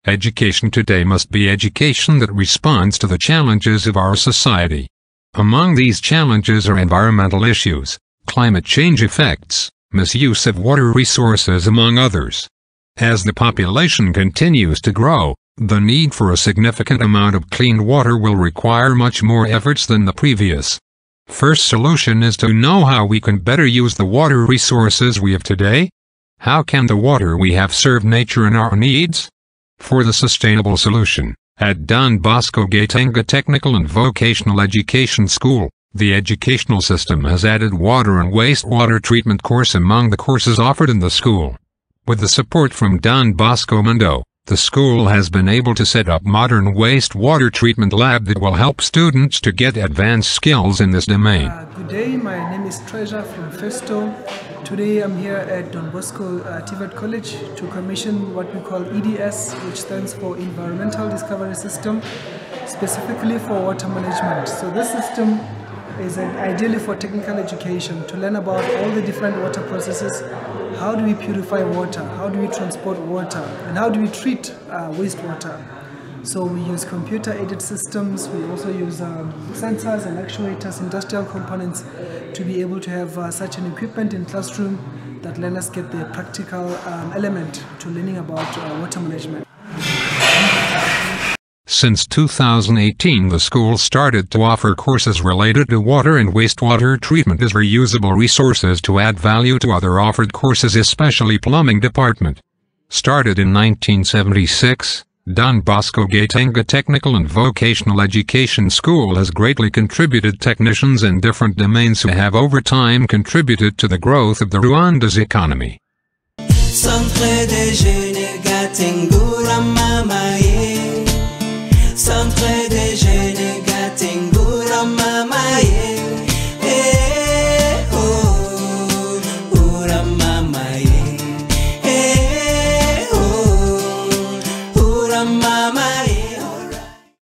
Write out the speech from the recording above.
Education today must be education that responds to the challenges of our society. Among these challenges are environmental issues, climate change effects, misuse of water resources, among others. As the population continues to grow, the need for a significant amount of clean water will require much more efforts than the previous. First solution is to know how we can better use the water resources we have today. How can the water we have serve nature and our needs? For the sustainable solution, at Don Bosco Gatenga Technical and Vocational Education School, the educational system has added water and wastewater treatment course among the courses offered in the school. With the support from Don Bosco Mundo, the school has been able to set up modern wastewater treatment lab that will help students to get advanced skills in this domain. Good day, my name is Treasure from Festo. Today I'm here at Don Bosco TVET College to commission what we call EDS, which stands for Environmental Discovery System, specifically for water management. So this system is ideally for technical education, to learn about all the different water processes. How do we purify water? How do we transport water? And how do we treat wastewater? So we use computer-aided systems. We also use sensors and actuators, industrial components, to be able to have such an equipment in classroom that learners get the practical element to learning about water management. Since 2018, the school started to offer courses related to water and wastewater treatment as reusable resources to add value to other offered courses, especially plumbing department. Started in 1976, Don Bosco Gatenga Technical and Vocational Education School has greatly contributed technicians in different domains who have over time contributed to the growth of the Rwanda's economy.